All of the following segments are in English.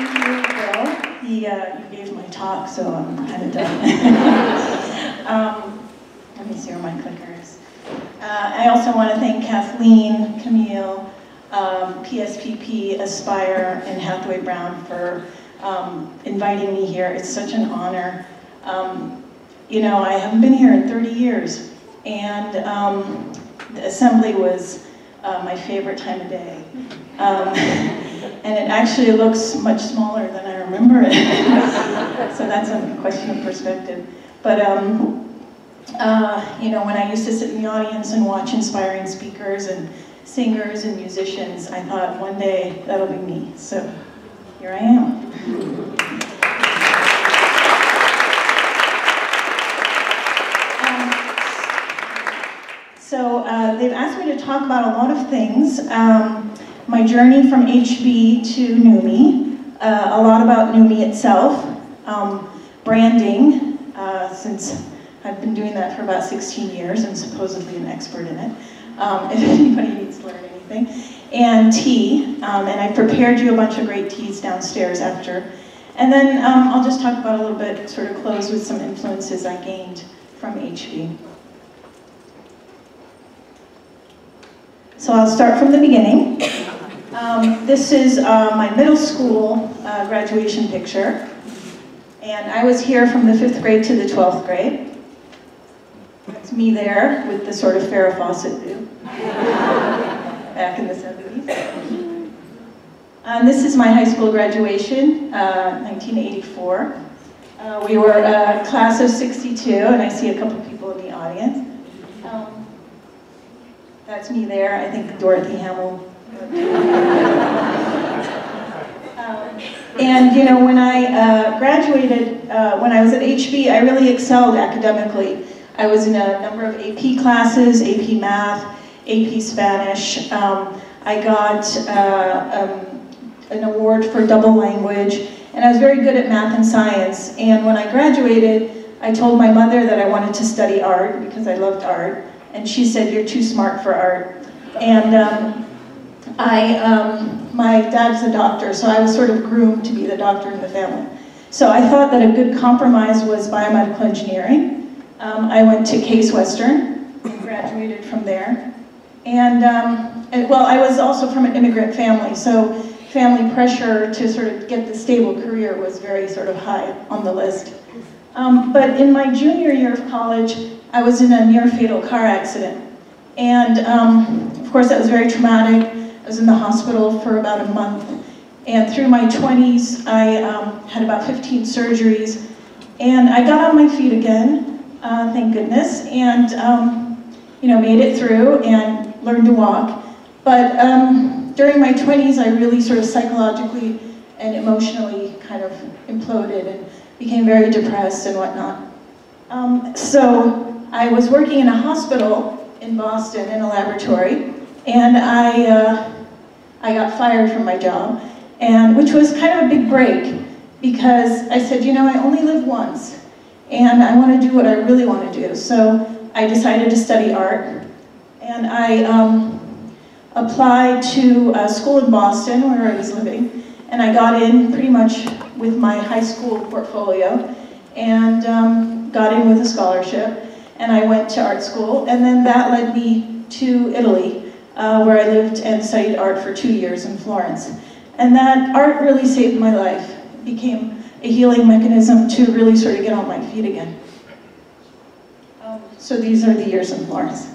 Thank you, Bill. You gave my talk, so I'm kind of done. Let me see where my clicker is. I also want to thank Kathleen, Camille, PSPP, Aspire, and Hathaway Brown for inviting me here. It's such an honor. You know, I haven't been here in 30 years, and the assembly was my favorite time of day. And it actually looks much smaller than I remember it. So that's a question of perspective. But you know, when I used to sit in the audience and watch inspiring speakers and singers and musicians, I thought one day that'll be me. So here I am. So they've asked me to talk about a lot of things. My journey from HB to Numi, a lot about Numi itself, branding, since I've been doing that for about 16 years and supposedly an expert in it, if anybody needs to learn anything, and tea, and I prepared you a bunch of great teas downstairs after. And then I'll just talk about a little bit, sort of close with some influences I gained from HB. So I'll start from the beginning. This is my middle school graduation picture. And I was here from the 5th grade to the 12th grade. That's me there with the sort of Farrah Fawcett do, back in the 70s. This is my high school graduation, 1984. We were a class of 62, and I see a couple people in the audience. That's me there, I think Dorothy Hamill. And you know, when I graduated, when I was at HB, I really excelled academically. I was in a number of AP classes, AP Math, AP Spanish. I got an award for double language, and I was very good at math and science. And when I graduated, I told my mother that I wanted to study art because I loved art. And she said, "You're too smart for art." And my dad's a doctor, so I was sort of groomed to be the doctor in the family. So I thought that a good compromise was biomedical engineering. I went to Case Western and graduated from there. And well, I was also from an immigrant family, so family pressure to sort of get the stable career was very sort of high on the list. But in my junior year of college, I was in a near-fatal car accident. And of course, that was very traumatic. I was in the hospital for about a month. And through my 20s, I had about 15 surgeries. And I got on my feet again, thank goodness, and you know, made it through and learned to walk. But during my 20s, I really sort of psychologically and emotionally kind of imploded and became very depressed and whatnot. So I was working in a hospital in Boston in a laboratory, and I got fired from my job, and which was kind of a big break, because I said, you know, I only live once, and I want to do what I really want to do. So I decided to study art, and I applied to a school in Boston where I was living, and I got in pretty much with my high school portfolio, and got in with a scholarship, and I went to art school, and then that led me to Italy, where I lived and studied art for 2 years in Florence. And that art really saved my life. It became a healing mechanism to really sort of get on my feet again. So these are the years in Florence.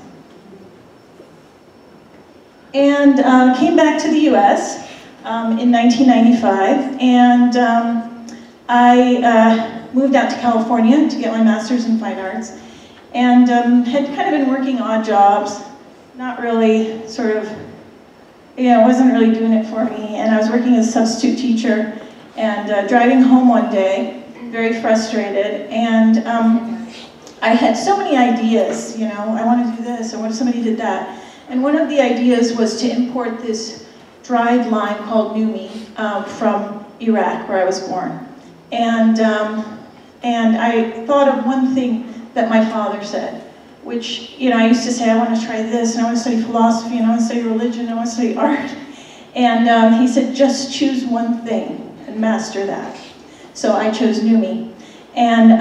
And came back to the US in 1995, and I moved out to California to get my master's in fine arts, and had kind of been working odd jobs, not really sort of, you know, wasn't really doing it for me. And I was working as a substitute teacher, and driving home one day, very frustrated, and I had so many ideas, you know, I want to do this, and what if somebody did that? And one of the ideas was to import this dried lime called Numi from Iraq, where I was born. And I thought of one thing that my father said, which, you know, I used to say, I want to try this, and I want to study philosophy, and I want to study religion, and I want to study art. And he said, just choose one thing, and couldn't master that. So I chose Numi. And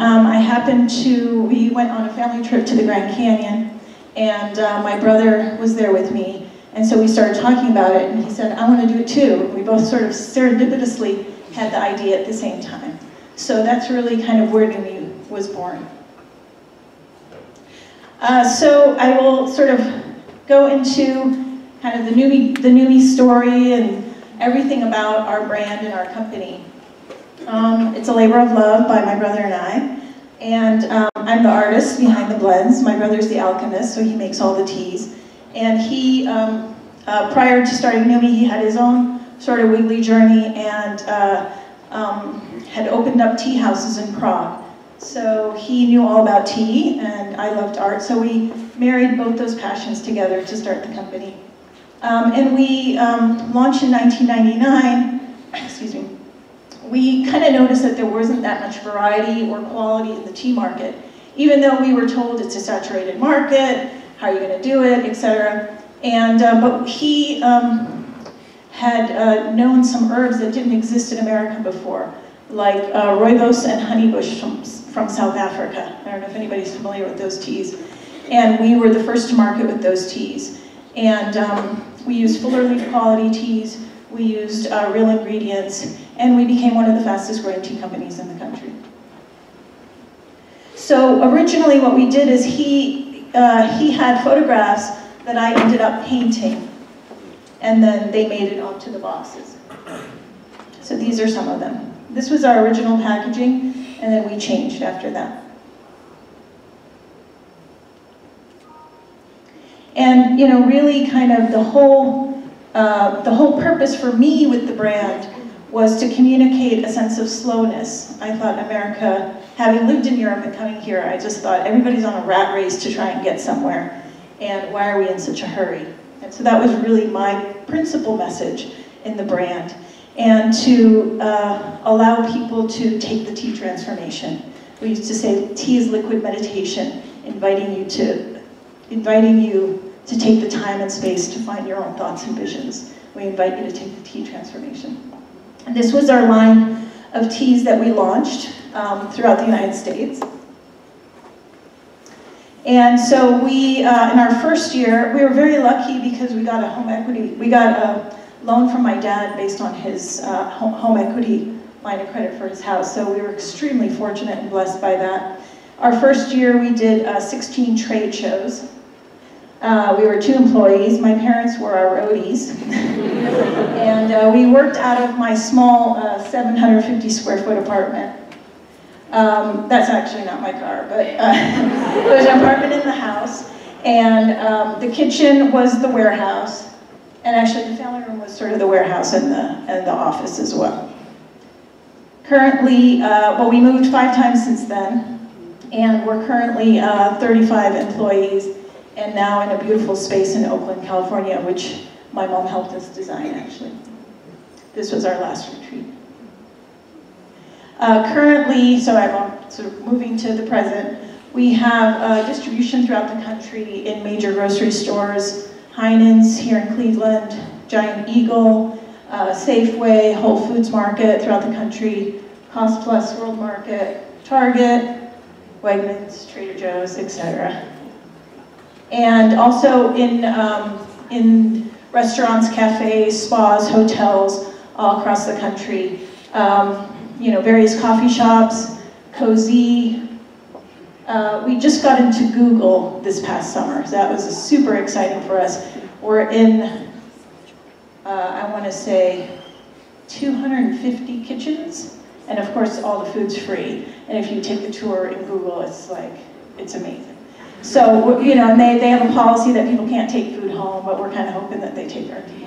we went on a family trip to the Grand Canyon, and my brother was there with me, and so we started talking about it, and he said, I want to do it too. We both sort of serendipitously had the idea at the same time. So that's really kind of where Numi was born. So I will sort of go into kind of the Numi story and everything about our brand and our company. It's a labor of love by my brother and I. And I'm the artist behind the blends. My brother's the alchemist, so he makes all the teas. And he, prior to starting Numi, he had his own sort of wiggly journey and had opened up tea houses in Prague. So he knew all about tea, and I loved art, so we married both those passions together to start the company. And we launched in 1999, excuse me. We kind of noticed that there wasn't that much variety or quality in the tea market, even though we were told it's a saturated market, how are you going to do it, etc. And but he had known some herbs that didn't exist in America before, like rooibos and honeybush from South Africa. I don't know if anybody's familiar with those teas. And we were the first to market with those teas. And we used fuller leaf quality teas. We used real ingredients, and we became one of the fastest growing tea companies in the country. So originally what we did is he had photographs that I ended up painting, and then they made it onto the boxes. So these are some of them. This was our original packaging, and then we changed after that. And you know, really kind of the whole purpose for me with the brand was to communicate a sense of slowness. I thought America, having lived in Europe and coming here, I just thought everybody's on a rat race to try and get somewhere, and why are we in such a hurry? And so that was really my principal message in the brand, and to allow people to take the tea transformation. We used to say tea is liquid meditation, inviting you to take the time and space to find your own thoughts and visions. We invite you to take the tea transformation. And this was our line of teas that we launched throughout the United States. And so we, in our first year, we were very lucky because we got a home equity. We got a loan from my dad based on his home equity line of credit for his house. So we were extremely fortunate and blessed by that. Our first year, we did 16 trade shows. We were 2 employees. My parents were our roadies. And we worked out of my small 750 square foot apartment. That's actually not my car, but it was an apartment in the house. And the kitchen was the warehouse. And actually the family room was sort of the warehouse and the office as well. Currently, well, we moved 5 times since then. And we're currently 35 employees. And now in a beautiful space in Oakland, California, which my mom helped us design, actually. This was our last retreat. Currently, so I'm sort of moving to the present, we have distribution throughout the country in major grocery stores, Heinen's here in Cleveland, Giant Eagle, Safeway, Whole Foods Market throughout the country, Cost Plus World Market, Target, Wegmans, Trader Joe's, etc. And also in restaurants, cafes, spas, hotels, all across the country. You know, various coffee shops, Cozy. We just got into Google this past summer, so that was super exciting for us. We're in, I want to say, 250 kitchens, and of course all the food's free. And if you take the tour in Google, it's like, it's amazing. So, you know, and they have a policy that people can't take food home, but we're kind of hoping that they take our tea.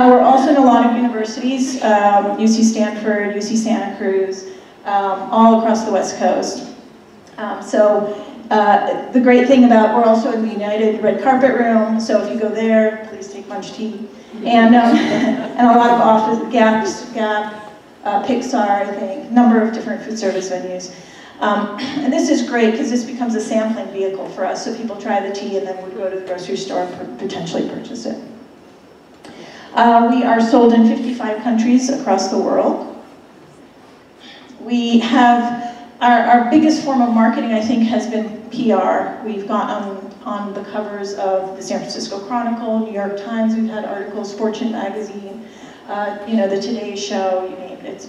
We're also in a lot of universities, UC Stanford, UC Santa Cruz, all across the West Coast. The great thing about, we're also in the United Red Carpet Room, so if you go there, please take lunch tea. And a lot of office, Gap, Pixar, I think, number of different food service venues. And this is great because this becomes a sampling vehicle for us, so people try the tea and then would go to the grocery store and potentially purchase it. We are sold in 55 countries across the world. We have, our biggest form of marketing, I think, has been PR. We've gone on the covers of the San Francisco Chronicle, New York Times, we've had articles, Fortune magazine, the Today Show, you name it.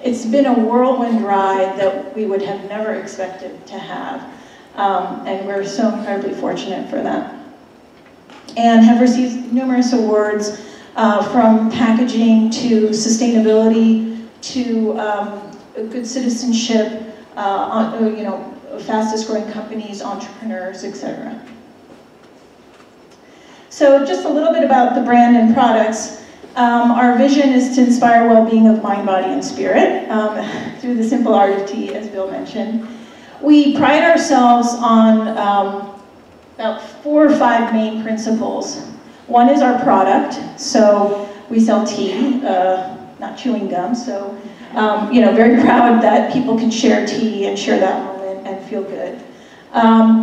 It's been a whirlwind ride that we would have never expected to have. And we're so incredibly fortunate for that. And have received numerous awards from packaging to sustainability to good citizenship, fastest growing companies, entrepreneurs, etc. So just a little bit about the brand and products. Our vision is to inspire well-being of mind, body, and spirit through the simple art of tea, as Bill mentioned. We pride ourselves on about 4 or 5 main principles. One is our product, so we sell tea, not chewing gum, so very proud that people can share tea and share that moment and feel good.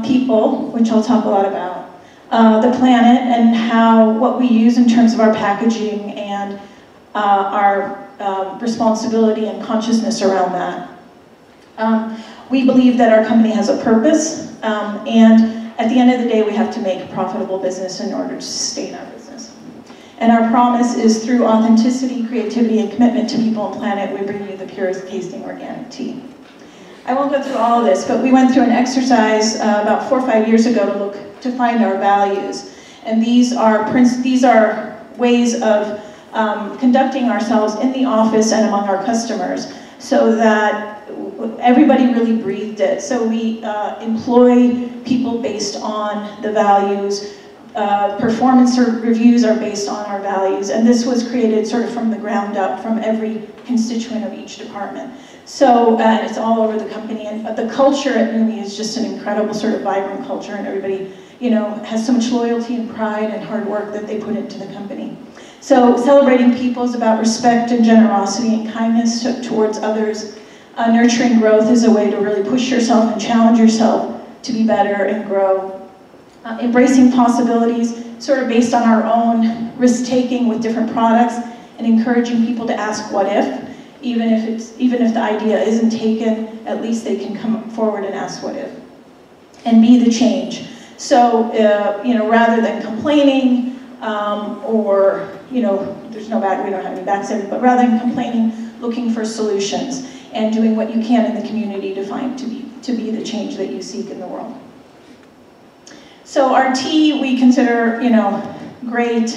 People, which I'll talk a lot about. The planet and what we use in terms of our packaging and our responsibility and consciousness around that. We believe that our company has a purpose, and at the end of the day, we have to make a profitable business in order to sustain our business. And our promise is through authenticity, creativity, and commitment to people and planet, we bring you the purest tasting organic tea. I won't go through all of this, but we went through an exercise about 4 or 5 years ago to find our values. And these are ways of conducting ourselves in the office and among our customers so that everybody really breathed it. So we employ people based on the values. Performance reviews are based on our values. And this was created sort of from the ground up from every constituent of each department. So it's all over the company. And the culture at Numi is just an incredible sort of vibrant culture, and everybody has so much loyalty and pride and hard work that they put into the company. So celebrating people is about respect and generosity and kindness towards others. Nurturing growth is a way to really push yourself and challenge yourself to be better and grow. Embracing possibilities, sort of based on our own risk-taking with different products, and encouraging people to ask what if, even if the idea isn't taken, at least they can come forward and ask what if. And be the change. So, rather than complaining, or, there's no back, we don't have any backstabbing, but rather than complaining, looking for solutions and doing what you can in the community to be the change that you seek in the world. So our tea we consider, great,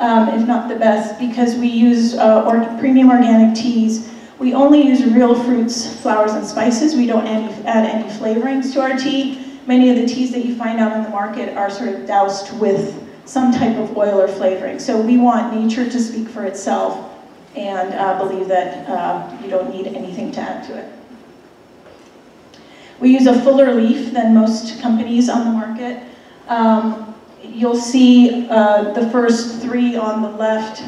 if not the best, because we use premium organic teas. We only use real fruits, flowers, and spices. We don't add any flavorings to our tea. Many of the teas that you find out on the market are sort of doused with some type of oil or flavoring. So we want nature to speak for itself and believe that you don't need anything to add to it. We use a fuller leaf than most companies on the market. You'll see the first 3 on the left.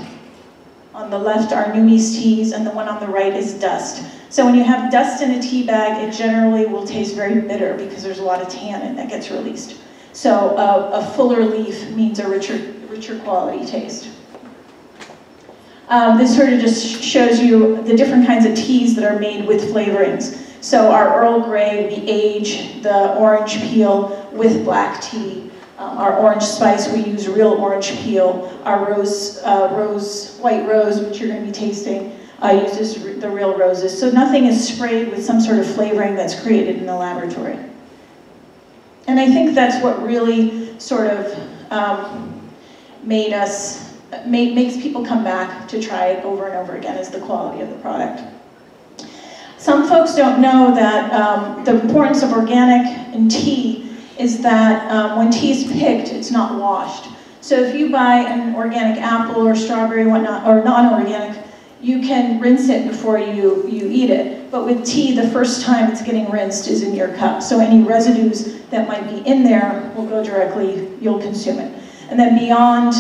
On the left are Numi's teas, and the one on the right is dust. So when you have dust in a tea bag, it generally will taste very bitter because there's a lot of tannin that gets released. So a fuller leaf means a richer quality taste. This sort of just shows you the different kinds of teas that are made with flavorings. So our Earl Grey, we age the orange peel with black tea. Our orange spice, we use real orange peel. Our white rose, which you're going to be tasting, uses the real roses. So nothing is sprayed with some sort of flavoring that's created in the laboratory. And I think that's what really sort of makes people come back to try it over and over again, is the quality of the product. Some folks don't know that the importance of organic in tea is that when tea is picked, it's not washed. So if you buy an organic apple or strawberry, whatnot, or non-organic, you can rinse it before you eat it. But with tea, the first time it's getting rinsed is in your cup. So any residues that might be in there will go directly, you'll consume it. And then beyond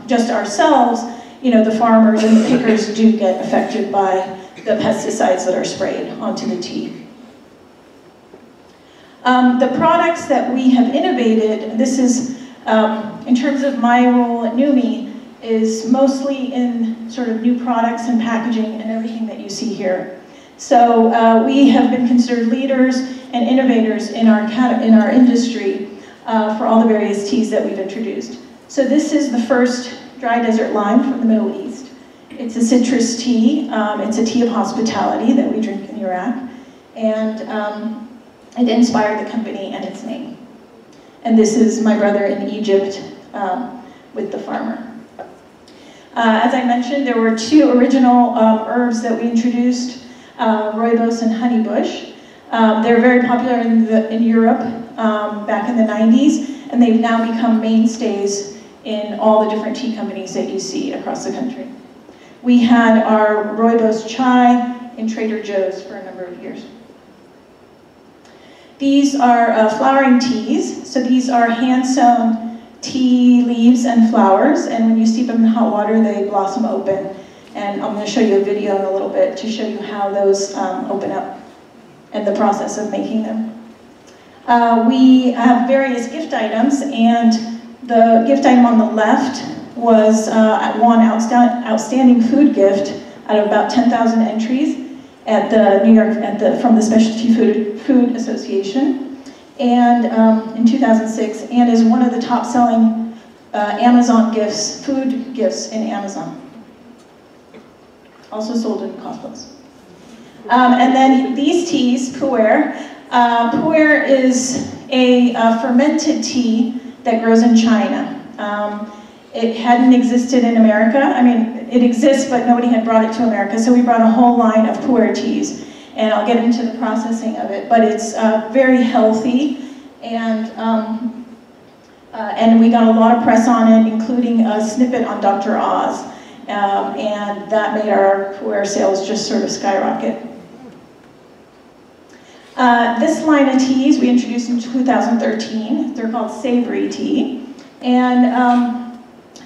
just ourselves, the farmers and the pickers do get affected by the pesticides that are sprayed onto the tea. The products that we have innovated, this is, in terms of my role at Numi, is mostly in sort of new products and packaging and everything that you see here. So we have been considered leaders and innovators in our industry for all the various teas that we've introduced. So this is the first dry desert lime from the Middle East. It's a citrus tea. It's a tea of hospitality that we drink in Iraq. And it inspired the company and its name. And this is my brother in Egypt with the farmer. As I mentioned, there were two original herbs that we introduced, rooibos and honeybush. They're very popular in Europe back in the 90s, and they've now become mainstays in all the different tea companies that you see across the country. We had our rooibos chai in Trader Joe's for a number of years. These are flowering teas. So these are hand-sewn tea leaves and flowers, and when you steep them in hot water, they blossom open. And I'm going to show you a video in a little bit to show you how those open up and the process of making them. We have various gift items, and the gift item on the left was one outstanding food gift out of about 10,000 entries at the New York, from the Specialty Food Association, and in 2006, and is one of the top-selling Amazon gifts, food gifts in Amazon. Also sold in Costco's. And then these teas, pu'er. Pu'er is a fermented tea that grows in China. It hadn't existed in America. I mean, it exists, but nobody had brought it to America, so we brought a whole line of pu'er teas, and I'll get into the processing of it, but it's very healthy, and we got a lot of press on it, including a snippet on Dr. Oz, and that made our pu'er sales just sort of skyrocket. This line of teas we introduced in 2013. They're called savory tea, and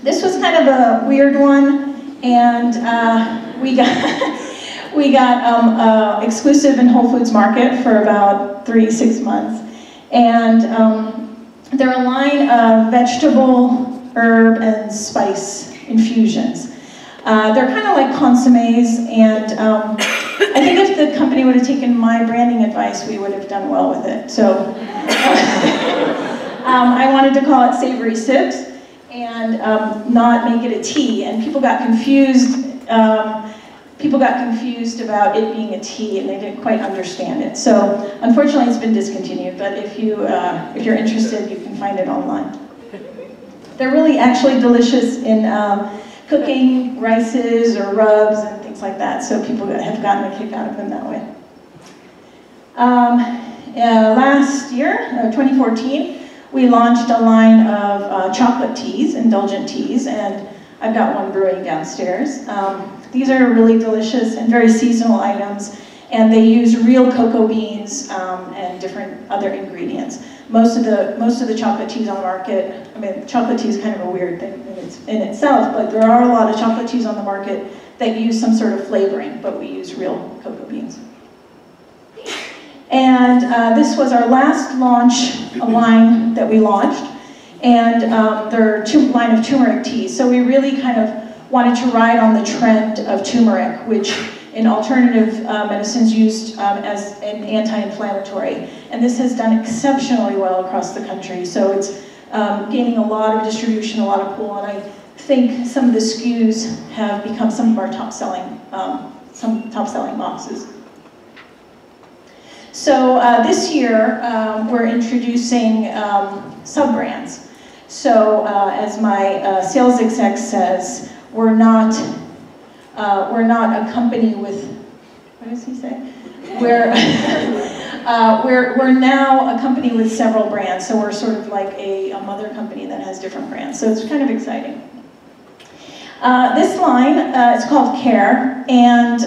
this was kind of a weird one, and we got exclusive in Whole Foods Market for about 6 months, and they're a line of vegetable, herb, and spice infusions. They're kind of like consommes, and I think if the company would have taken my branding advice, we would have done well with it. So I wanted to call it Savory Sips and not make it a tea. And people got confused. People got confused about it being a tea, and they didn't quite understand it. So unfortunately, it's been discontinued. But if you're interested, you can find it online. They're really actually delicious in cooking rices or rubs and things like that, so people have gotten a kick out of them that way. Last year, 2014, we launched a line of chocolate teas, indulgent teas, and I've got one brewing downstairs. These are really delicious and very seasonal items, and they use real cocoa beans and different other ingredients. Most of the chocolate teas on the market, I mean, chocolate tea is kind of a weird thing in itself, but there are a lot of chocolate teas on the market that use some sort of flavoring, but we use real cocoa beans. And this was our last line that we launched, and they're a line of turmeric teas. So we really kind of wanted to ride on the trend of turmeric, which in alternative medicines used as an anti-inflammatory. And this has done exceptionally well across the country. So it's gaining a lot of distribution, a lot of pull, and I think some of the SKUs have become some of our top-selling boxes. So this year, we're introducing sub-brands. So as my sales exec says, we're not a company with, what does he say? We're now a company with several brands, so we're sort of like a mother company that has different brands, so it's kind of exciting. This line is called Care, and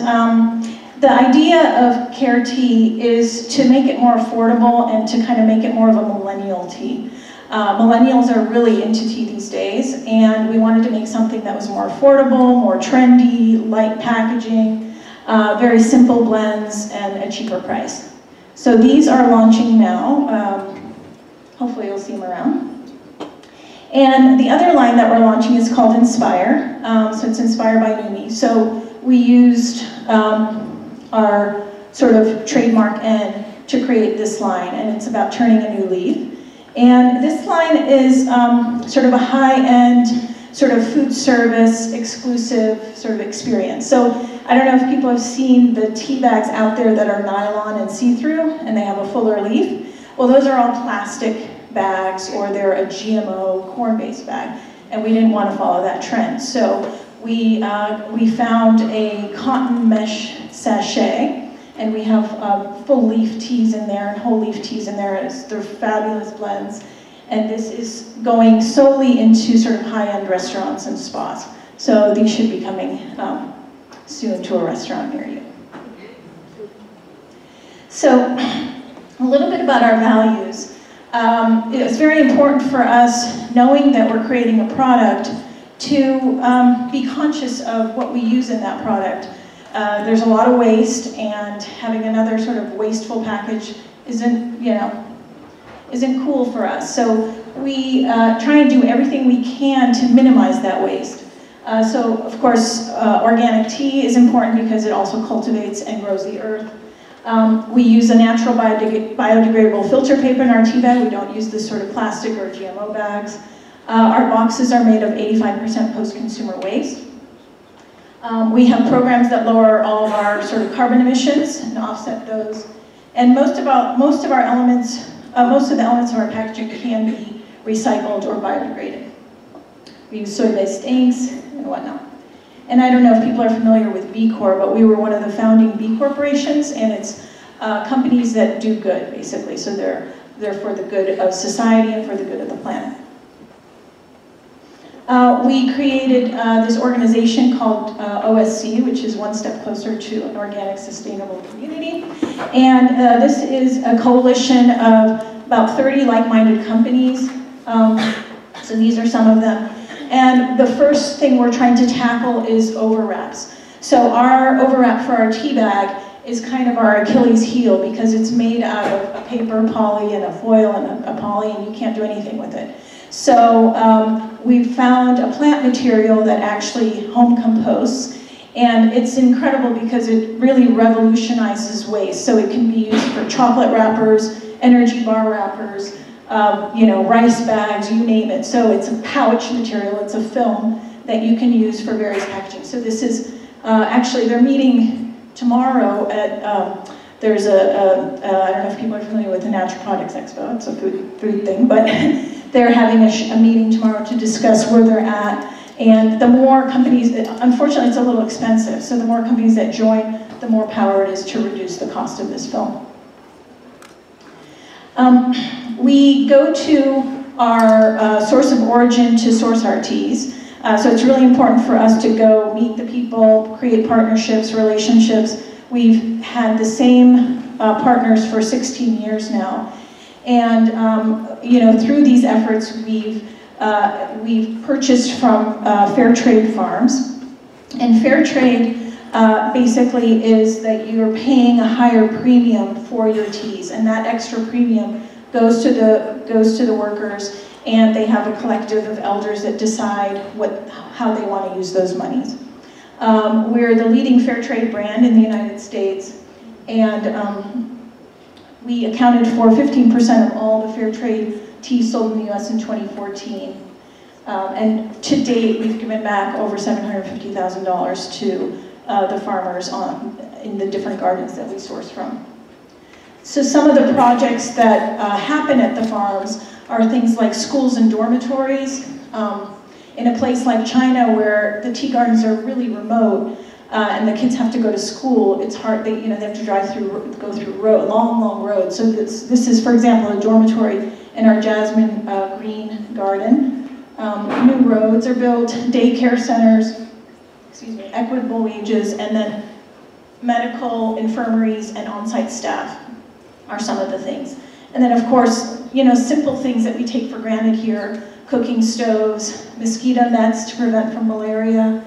the idea of Care tea is to make it more affordable and to kind of make it more of a millennial tea. Millennials are really into tea these days, and we wanted to make something that was more affordable, more trendy, light packaging, very simple blends, and a cheaper price. So these are launching now. Hopefully you'll see them around. And the other line that we're launching is called Inspire. So it's inspired by Numi. So we used our sort of trademark N to create this line, and it's about turning a new leaf. And this line is sort of a high-end, sort of food service, exclusive sort of experience. So I don't know if people have seen the tea bags out there that are nylon and see-through, and they have a fuller leaf. Well, those are all plastic bags, or they're a GMO corn-based bag, and we didn't want to follow that trend. So we found a cotton mesh sachet, and we have full leaf teas in there and whole leaf teas in there. They're fabulous blends. And this is going solely into sort of high-end restaurants and spas. So these should be coming soon to a restaurant near you. So a little bit about our values. It's very important for us, knowing that we're creating a product, to be conscious of what we use in that product. There's a lot of waste, and having another sort of wasteful package isn't cool for us. So we try and do everything we can to minimize that waste. So of course, organic tea is important because it also cultivates and grows the earth. We use a natural biodegradable filter paper in our tea bag. We don't use this sort of plastic or GMO bags. Our boxes are made of 85% post-consumer waste. We have programs that lower all of our sort of carbon emissions and offset those. And most of the elements of our packaging can be recycled or biodegraded. We use soy-based inks and whatnot. And I don't know if people are familiar with B Corp, but we were one of the founding B corporations, and it's companies that do good, basically. So they're for the good of society and for the good of the planet. We created this organization called OSC, which is One Step Closer to an Organic Sustainable Community. And this is a coalition of about 30 like-minded companies. So these are some of them. And the first thing we're trying to tackle is overwraps. So our overwrap for our tea bag is kind of our Achilles heel, because it's made out of a paper, poly, and a foil, and a poly, and you can't do anything with it. So we found a plant material that actually home composts, and it's incredible because it really revolutionizes waste. So it can be used for chocolate wrappers, energy bar wrappers, rice bags, you name it. So it's a pouch material, it's a film that you can use for various packaging. So this is, actually they're meeting tomorrow at, there's I don't know if people are familiar with the Natural Products Expo, it's a food thing, but they're having a meeting tomorrow to discuss where they're at. And the more companies, unfortunately it's a little expensive, so the more companies that join, the more power it is to reduce the cost of this film. We go to our source of origin to source our teas. So it's really important for us to go meet the people, create partnerships, relationships. We've had the same partners for 16 years now. And through these efforts, we've purchased from fair trade farms. And fair trade basically is that you're paying a higher premium for your teas, and that extra premium goes to the workers, and they have a collective of elders that decide how they want to use those monies. We're the leading fair trade brand in the United States, and we accounted for 15% of all the fair trade tea sold in the US in 2014. And to date, we've given back over $750,000 to the farmers in the different gardens that we source from. So some of the projects that happen at the farms are things like schools and dormitories. In a place like China, where the tea gardens are really remote, and the kids have to go to school, it's hard. They have to go through long roads. So this is, for example, a dormitory in our Jasmine Green garden. New roads are built, daycare centers, equitable wages, and then medical infirmaries and on-site staff are some of the things. And then, of course, simple things that we take for granted here: cooking stoves, mosquito nets to prevent from malaria,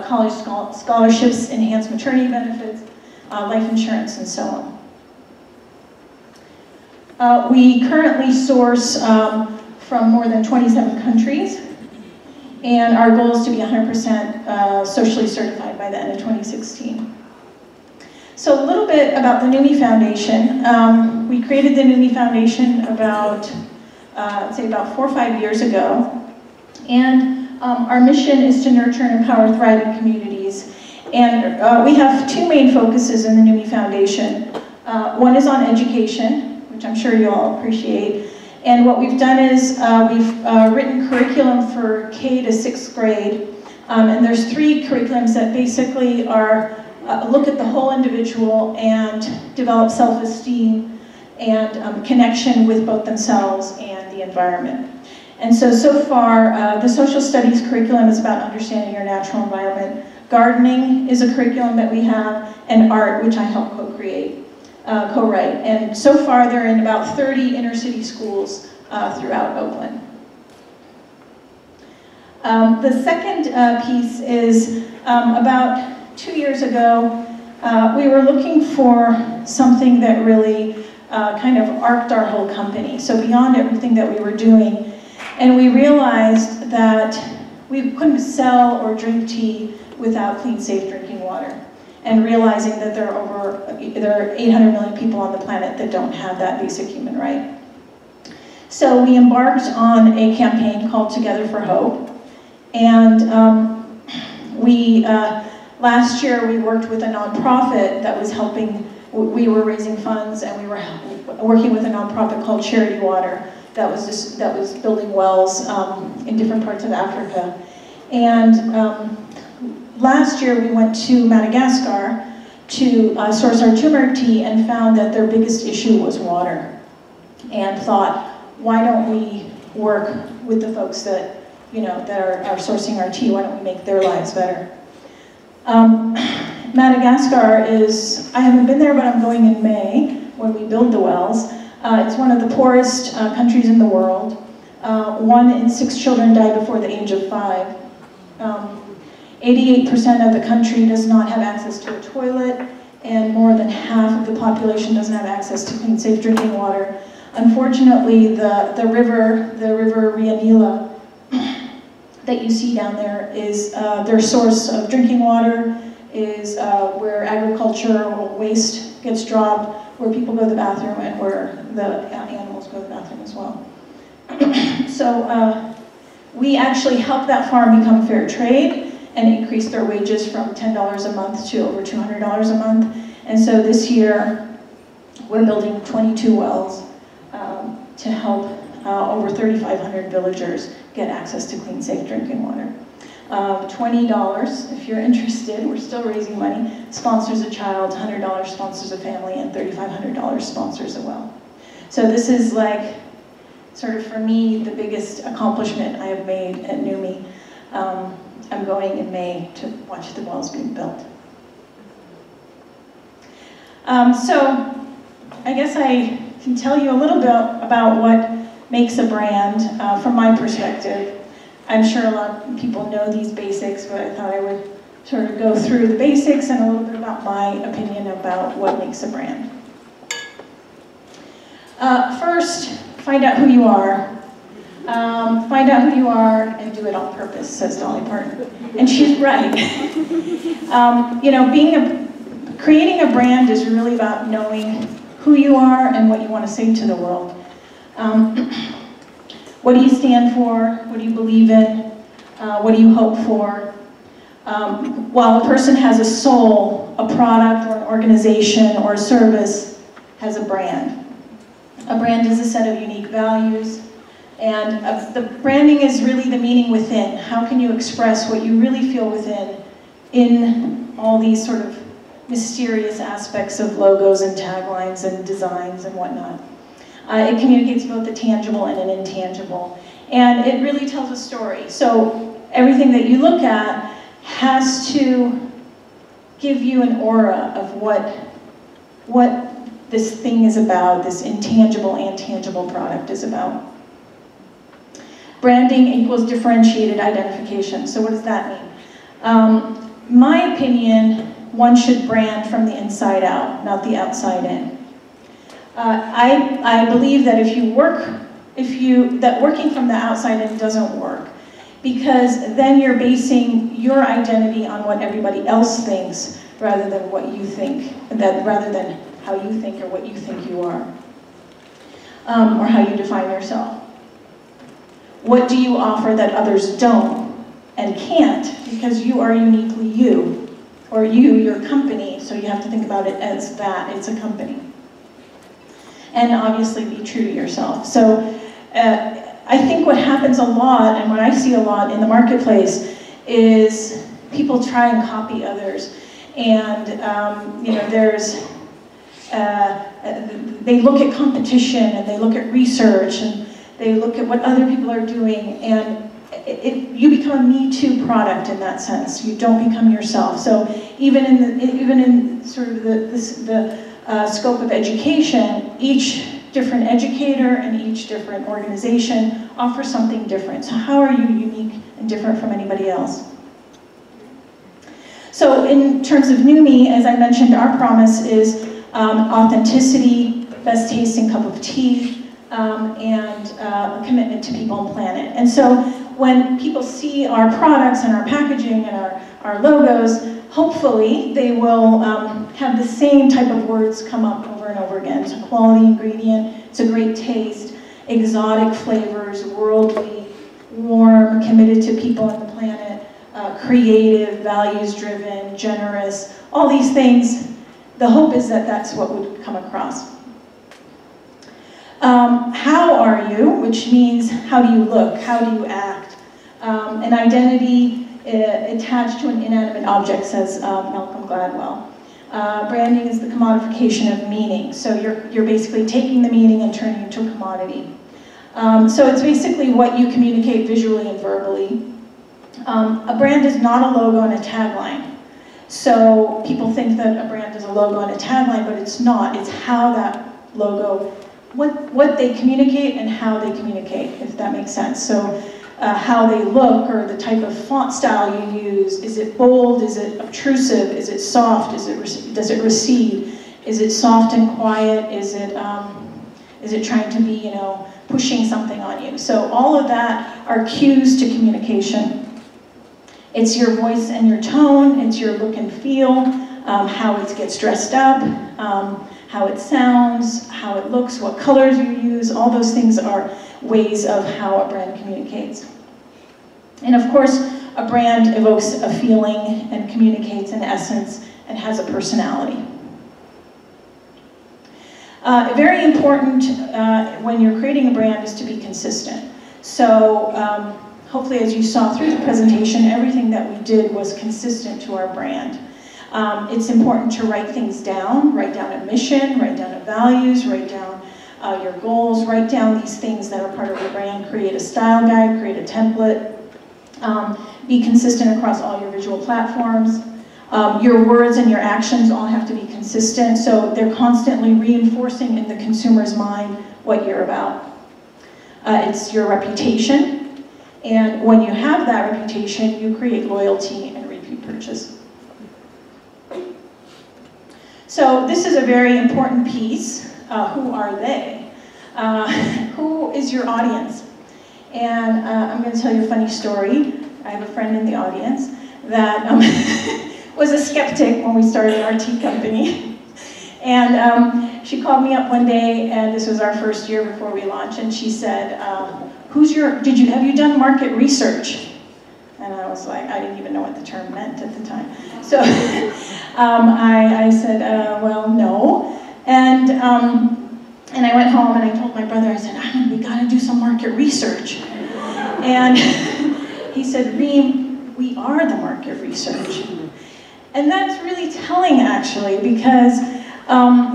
college scholarships, enhanced maternity benefits, life insurance, and so on. We currently source from more than 27 countries. And our goal is to be 100% socially certified by the end of 2016. So a little bit about the Numi Foundation. We created the Numi Foundation about, I'd say about 4 or 5 years ago. And our mission is to nurture and empower thriving communities. And we have 2 main focuses in the Numi Foundation. One is on education, which I'm sure you all appreciate. And what we've done is we've written curriculum for K to 6th grade. And there's 3 curriculums that basically are look at the whole individual and develop self-esteem and connection with both themselves and the environment. And so far, the social studies curriculum is about understanding your natural environment. Gardening is a curriculum that we have, and art, which I help co-write. And so far, they're in about 30 inner city schools throughout Oakland. The second piece is about 2 years ago, we were looking for something that really kind of arced our whole company. So beyond everything that we were doing, and we realized that we couldn't sell or drink tea without clean, safe drinking water. And realizing that there are 800 million people on the planet that don't have that basic human right. So we embarked on a campaign called Together for Hope. And last year we worked with a nonprofit that was helping, we were raising funds, and we were working with a nonprofit called Charity Water that was building wells in different parts of Africa. And last year we went to Madagascar to source our turmeric tea and found that their biggest issue was water. And thought, why don't we work with the folks that, that are sourcing our tea? Why don't we make their lives better? Madagascar is, I haven't been there, but I'm going in May when we build the wells. It's one of the poorest countries in the world. 1 in 6 children die before the age of 5. 88% of the country does not have access to a toilet, and more than half of the population doesn't have access to clean, safe drinking water. Unfortunately, the river Rianila that you see down there is their source of drinking water, is where agricultural waste gets dropped, where people go to the bathroom, and where the animals go to the bathroom as well. So we actually helped that farm become fair trade and increase their wages from $10 a month to over $200 a month. And so this year, we're building 22 wells to help over 3,500 villagers get access to clean, safe drinking water. $20, if you're interested, we're still raising money, sponsors a child, $100 sponsors a family, and $3,500 sponsors a well. So this is like, sort of for me, the biggest accomplishment I have made at Numi. I'm going in May to watch the wells being built. So I guess I can tell you a little bit about what makes a brand from my perspective. I'm sure a lot of people know these basics, but I thought I would sort of go through the basics and a little bit about my opinion about what makes a brand. First, find out who you are. Find out who you are and do it on purpose, says Dolly Parton. And she's right. Creating a brand is really about knowing who you are and what you want to say to the world. What do you stand for? What do you believe in? What do you hope for? While a person has a soul, a product or an organization or a service has a brand. A brand is a set of unique values. And the branding is really the meaning within. How can you express what you really feel within in all these sort of mysterious aspects of logos and taglines and designs and whatnot? It communicates both the tangible and an intangible. And it really tells a story. So everything that you look at has to give you an aura of what this thing is about, this intangible and tangible product is about. Branding equals differentiated identification. So what does that mean? My opinion, one should brand from the inside out, not the outside in. I believe that if that working from the outside in doesn't work, because then you're basing your identity on what everybody else thinks rather than what you think, rather than how you think or what you think you are, or how you define yourself. What do you offer that others don't and can't, because you are uniquely you, or your company, so you have to think about it as that, it's a company. And obviously be true to yourself. So I think what happens a lot, and what I see a lot in the marketplace, is people try and copy others. And they look at competition, and they look at research, and they look at what other people are doing, and you become a Me Too product in that sense. You don't become yourself. So even in sort of the scope of education, each different educator and each different organization offers something different. So how are you unique and different from anybody else? So in terms of Numi, as I mentioned, our promise is authenticity, best tasting cup of tea, and a commitment to people and planet. And so when people see our products and our packaging and our logos, hopefully they will have the same type of words come up over and over again. It's a quality ingredient, it's a great taste, exotic flavors, worldly, warm, committed to people and the planet, creative, values-driven, generous, all these things. The hope is that that's what would come across. How are you, which means how do you look, how do you act? An identity attached to an inanimate object, says Malcolm Gladwell. Branding is the commodification of meaning. So you're basically taking the meaning and turning it into a commodity. So it's basically what you communicate visually and verbally. A brand is not a logo and a tagline. So people think that a brand is a logo and a tagline, but it's not. It's how that logo, what they communicate and how they communicate, if that makes sense. So how they look, or the type of font style you use. Is it bold? Is it obtrusive? Is it soft? Does it recede? Is it soft and quiet? Is it trying to be, pushing something on you? So all of that are cues to communication. It's your voice and your tone. It's your look and feel, how it gets dressed up, how it sounds, how it looks, what colors you use. All those things are ways of how a brand communicates. And of course, a brand evokes a feeling and communicates an essence and has a personality. Very important when you're creating a brand is to be consistent. So hopefully, as you saw through the presentation, everything that we did was consistent to our brand. It's important to write things down, write down a mission, write down a values, write down your goals, write down these things that are part of your brand, create a style guide, create a template, be consistent across all your visual platforms. Your words and your actions all have to be consistent, so they're constantly reinforcing in the consumer's mind what you're about. It's your reputation, and when you have that reputation, you create loyalty and repeat purchase. So this is a very important piece. Who are they? Who is your audience? And I'm going to tell you a funny story. I have a friend in the audience that was a skeptic when we started our tea company. And she called me up one day, and this was our first year before we launched, and she said, have you done market research? And I was like, I didn't even know what the term meant at the time. So I said, well, no. And I went home and I told my brother, I said, we gotta do some market research. And he said, Reem, we are the market research. And that's really telling, actually, because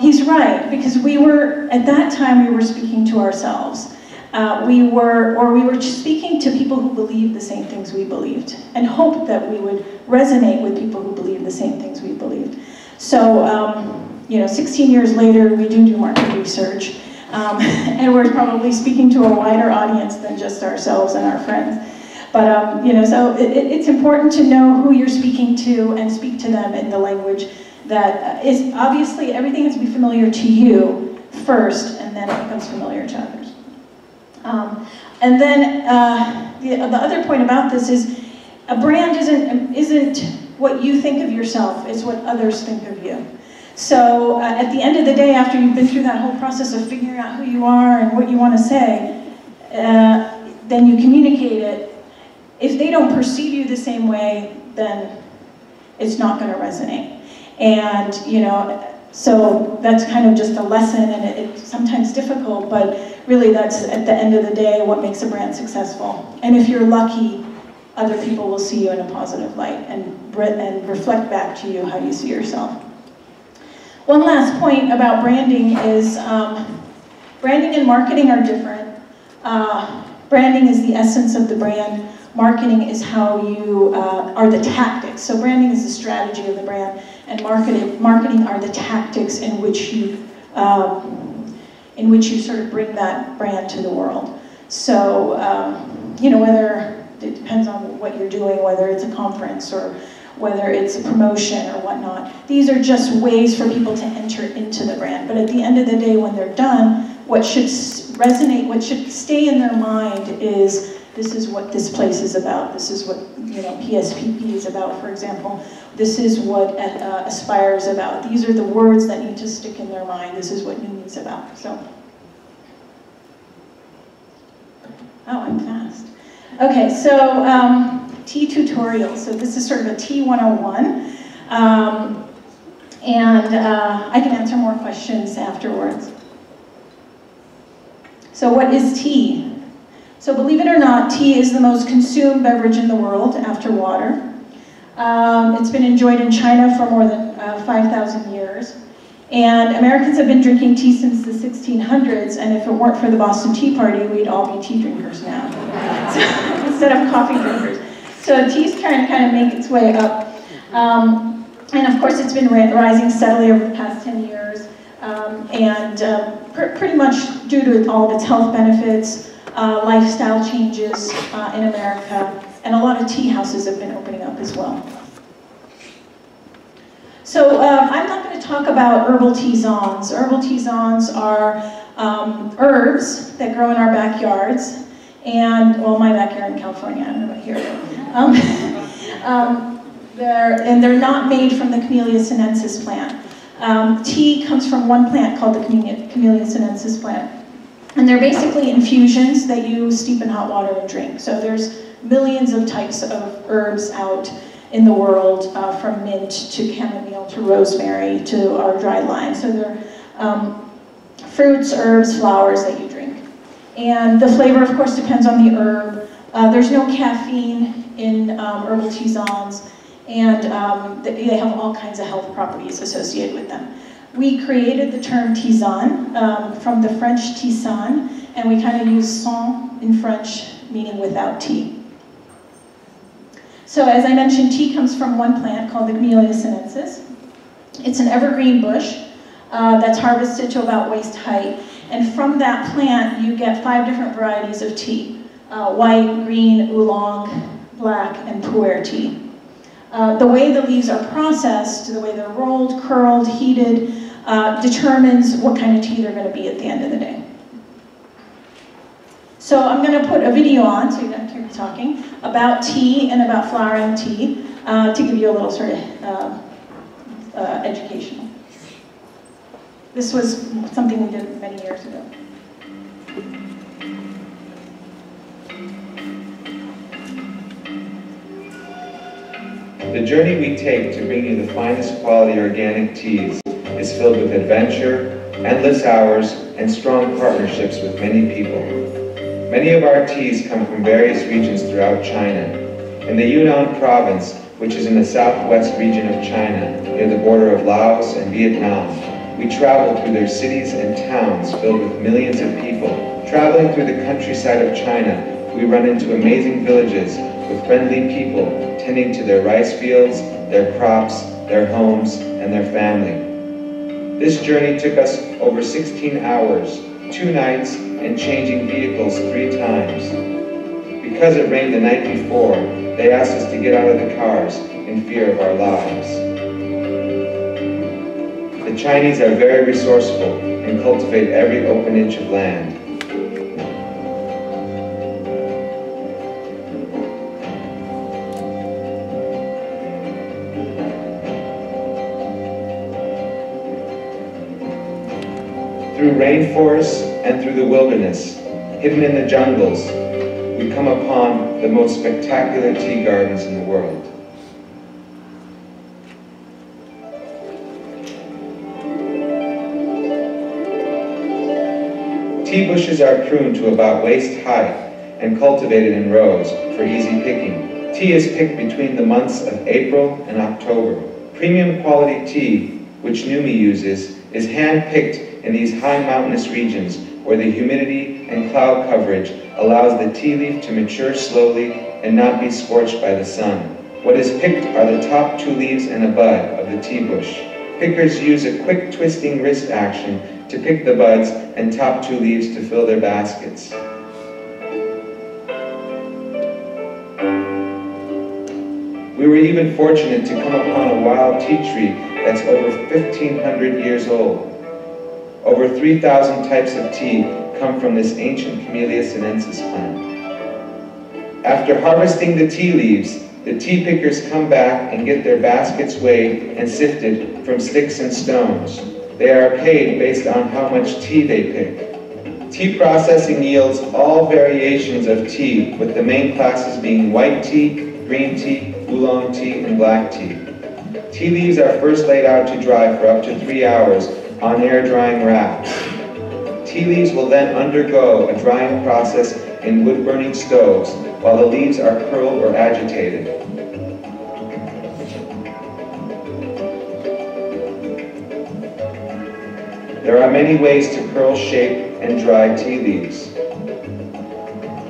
he's right, because at that time we were speaking to ourselves. We were speaking to people who believed the same things we believed, and hoped that we would resonate with people who believed the same things we believed. So, 16 years later, we do market research, and we're probably speaking to a wider audience than just ourselves and our friends. But, so it's important to know who you're speaking to and speak to them in the language that is, obviously, everything has to be familiar to you first, and then it becomes familiar to others. And then the other point about this is a brand isn't what you think of yourself, it's what others think of you. So at the end of the day, after you've been through that whole process of figuring out who you are and what you want to say, then you communicate it. If they don't perceive you the same way, then it's not going to resonate. And, you know, so that's kind of just a lesson, and it's sometimes difficult, but really that's, at the end of the day, what makes a brand successful. And if you're lucky, other people will see you in a positive light and reflect back to you how you see yourself. One last point about branding is branding and marketing are different. Branding is the essence of the brand. Marketing is how you are the tactics. So branding is the strategy of the brand, and marketing are the tactics in which you sort of bring that brand to the world. So you know, whether it depends on what you're doing, whether it's a conference or whether it's a promotion or whatnot. These are just ways for people to enter into the brand. But at the end of the day, when they're done, what should resonate, what should stay in their mind is, this is what this place is about. This is what, you know, PSPP is about, for example. This is what Aspire is about. These are the words that need to stick in their mind. This is what Numi is about. So, oh, I'm fast. Okay, so tea tutorial. So this is sort of a tea 101. And I can answer more questions afterwards. So what is tea? So believe it or not, tea is the most consumed beverage in the world after water. It's been enjoyed in China for more than 5,000 years. And Americans have been drinking tea since the 1600s, and if it weren't for the Boston Tea Party, we'd all be tea drinkers now, so, instead of coffee drinkers. So tea's trying to kind of make its way up. And of course, it's been rising steadily over the past 10 years, pretty much due to all of its health benefits, lifestyle changes in America, and a lot of tea houses have been opening up as well. So I'm not going to talk about herbal tisanes. Herbal tisanes are herbs that grow in our backyards, and, well, my backyard in California, I don't know about here. They're not made from the Camellia sinensis plant. Tea comes from one plant called the Camellia sinensis plant. And they're basically infusions that you steep in hot water and drink. So there's millions of types of herbs out in the world, from mint to chamomile to rosemary to our dried lime. So they're fruits, herbs, flowers that you drink. And the flavor, of course, depends on the herb. There's no caffeine in herbal tisanes, and they have all kinds of health properties associated with them. We created the term tisane from the French tisane, and we kind of use sans in French, meaning without tea. So as I mentioned, tea comes from one plant called the Camellia sinensis. It's an evergreen bush that's harvested to about waist height. And from that plant, you get 5 different varieties of tea: white, green, oolong, black, and pu'er tea. The way the leaves are processed, the way they're rolled, curled, heated, determines what kind of tea they're going to be at the end of the day. So I'm going to put a video on, so you don't hear me talking, about tea and about flowering tea, to give you a little sort of educational. This was something we did many years ago. The journey we take to bring you the finest quality organic teas is filled with adventure, endless hours, and strong partnerships with many people. Many of our teas come from various regions throughout China. In the Yunnan province, which is in the southwest region of China, near the border of Laos and Vietnam, we travel through their cities and towns filled with millions of people. Traveling through the countryside of China, we run into amazing villages with friendly people tending to their rice fields, their crops, their homes, and their family. This journey took us over 16 hours, 2 nights, and changing vehicles 3 times. Because it rained the night before, they asked us to get out of the cars in fear of our lives. The Chinese are very resourceful and cultivate every open inch of land. Through rainforests and through the wilderness, hidden in the jungles, we come upon the most spectacular tea gardens in the world. Tea bushes are pruned to about waist height and cultivated in rows for easy picking. Tea is picked between the months of April and October. Premium quality tea, which Numi uses, is hand-picked in these high mountainous regions where the humidity and cloud coverage allows the tea leaf to mature slowly and not be scorched by the sun. What is picked are the top 2 leaves and a bud of the tea bush. Pickers use a quick twisting wrist action to pick the buds and top 2 leaves to fill their baskets. We were even fortunate to come upon a wild tea tree that's over 1,500 years old. Over 3,000 types of tea come from this ancient Camellia sinensis plant. After harvesting the tea leaves, the tea pickers come back and get their baskets weighed and sifted from sticks and stones. They are paid based on how much tea they pick. Tea processing yields all variations of tea, with the main classes being white tea, green tea, oolong tea, and black tea. Tea leaves are first laid out to dry for up to 3 hours on air drying racks. Tea leaves will then undergo a drying process in wood-burning stoves while the leaves are curled or agitated. There are many ways to curl, shape, and dry tea leaves.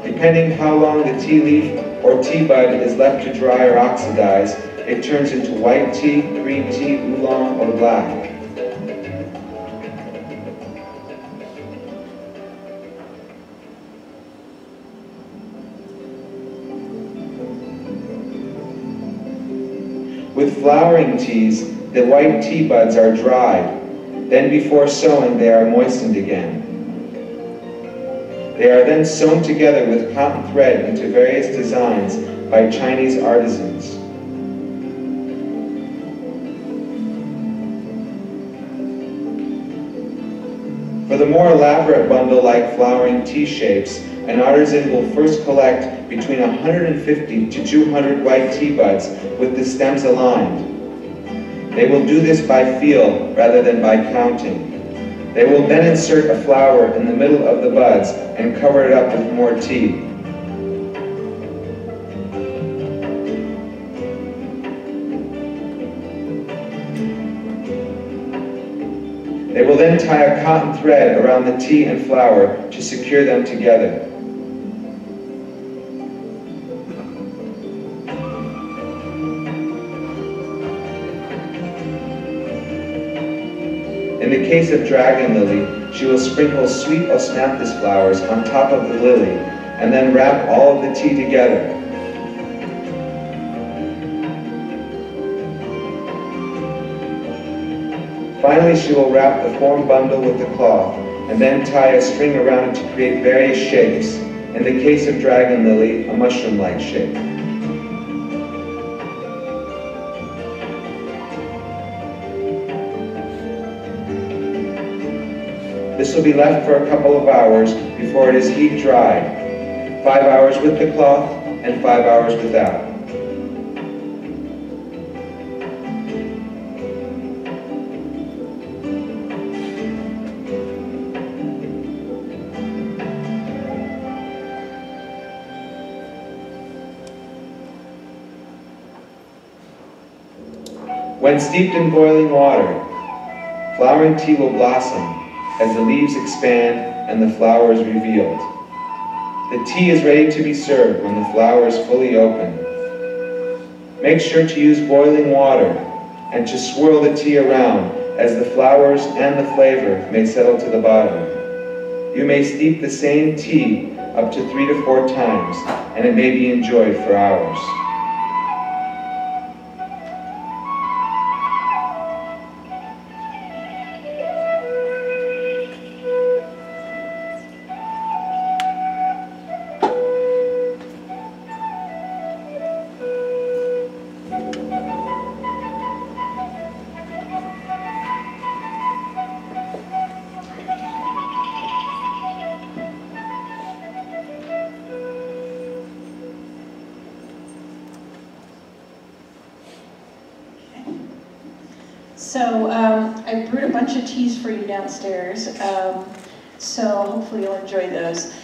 Depending how long the tea leaf or tea bud is left to dry or oxidize, it turns into white tea, green tea, oolong, or black. With flowering teas, the white tea buds are dried. Then before sewing, they are moistened again. They are then sewn together with cotton thread into various designs by Chinese artisans. For the more elaborate bundle-like flowering tea shapes, an artisan will first collect between 150 to 200 white tea buds with the stems aligned. They will do this by feel rather than by counting. They will then insert a flower in the middle of the buds and cover it up with more tea. They will then tie a cotton thread around the tea and flower to secure them together. In the case of dragon lily, she will sprinkle sweet osmanthus flowers on top of the lily and then wrap all of the tea together. Finally, she will wrap the formed bundle with the cloth and then tie a string around it to create various shapes. In the case of dragon lily, a mushroom-like shape. This will be left for a couple of hours before it is heat dried. 5 hours with the cloth and 5 hours without. When steeped in boiling water, flowering tea will blossom as the leaves expand and the flower is revealed. The tea is ready to be served when the flower is fully open. Make sure to use boiling water and to swirl the tea around as the flowers and the flavor may settle to the bottom. You may steep the same tea up to 3 to 4 times and it may be enjoyed for hours. So I brewed a bunch of teas for you downstairs, so hopefully you'll enjoy those.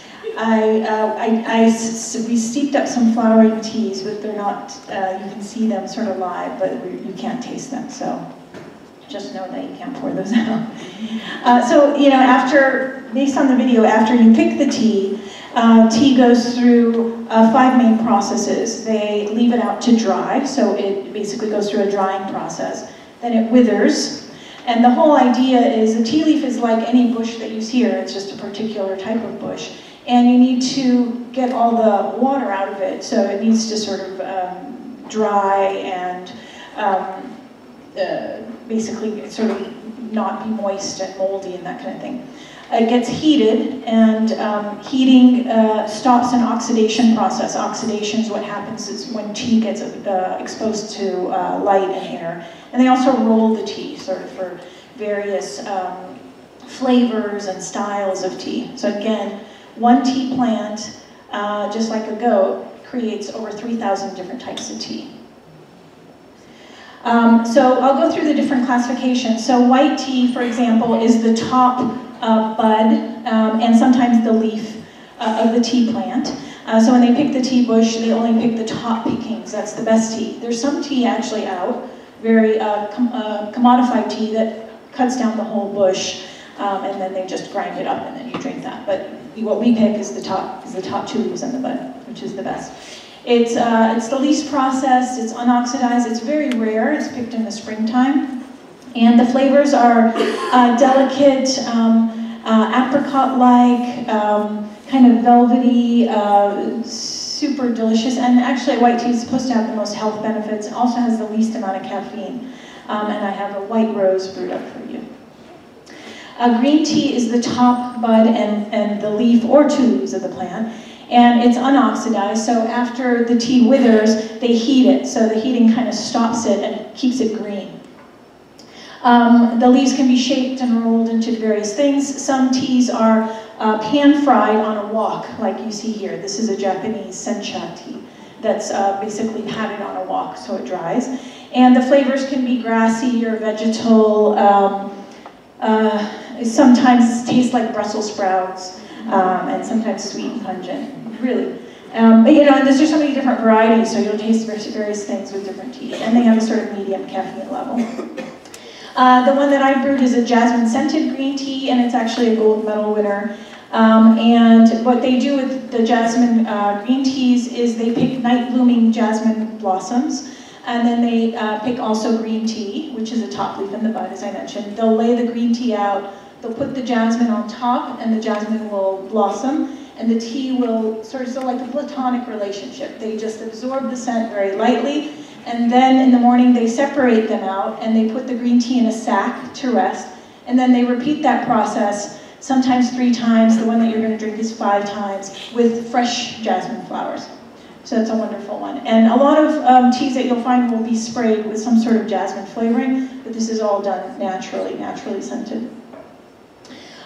We steeped up some flowering teas, but they're not, you can see them sort of live, but you can't taste them, so just know that you can't pour those out. So, you know, based on the video, after you pick the tea, tea goes through 5 main processes. They leave it out to dry, so it basically goes through a drying process. Then it withers, and the whole idea is a tea leaf is like any bush that you see here. It's just a particular type of bush, and you need to get all the water out of it, so it needs to sort of dry and basically sort of not be moist and moldy and that kind of thing. It gets heated, and heating stops an oxidation process. Oxidation is what happens is when tea gets exposed to light and air. And they also roll the tea sort of for various flavors and styles of tea. So again, one tea plant, just like a goat, creates over 3,000 different types of tea. So I'll go through the different classifications. So white tea, for example, is the top bud and sometimes the leaf of the tea plant. So when they pick the tea bush, they only pick the top pickings. That's the best tea. There's some tea actually out, very commodified tea that cuts down the whole bush, and then they just grind it up and then you drink that. But what we pick is the top 2 leaves in the bud, which is the best. It's the least processed, it's unoxidized, it's very rare, it's picked in the springtime. And the flavors are delicate, apricot-like, kind of velvety, super delicious. And actually white tea is supposed to have the most health benefits. It also has the least amount of caffeine. And I have a white rose brewed up for you. Green tea is the top bud and the leaf or 2 leaves of the plant. And it's unoxidized, so after the tea withers, they heat it. So the heating kind of stops it and keeps it green. The leaves can be shaped and rolled into various things. Some teas are pan-fried on a wok, like you see here. This is a Japanese sencha tea that's basically patted on a wok so it dries. And the flavors can be grassy or vegetal. Sometimes taste like Brussels sprouts, and sometimes sweet and pungent, really. But you know, there's so many different varieties, so you'll taste various things with different teas, and they have a sort of medium caffeine level. The one that I brewed is a jasmine-scented green tea, and it's actually a gold medal winner. And what they do with the jasmine green teas is they pick night-blooming jasmine blossoms, and then they pick also green tea, which is a top leaf in the bud, as I mentioned. They'll lay the green tea out, they'll put the jasmine on top, and the jasmine will blossom, and the tea will sort of like a platonic relationship. They just absorb the scent very lightly, and then in the morning they separate them out, and they put the green tea in a sack to rest, and then they repeat that process sometimes 3 times. The one that you're going to drink is 5 times with fresh jasmine flowers. So that's a wonderful one. And a lot of teas that you'll find will be sprayed with some sort of jasmine flavoring, but this is all done naturally scented.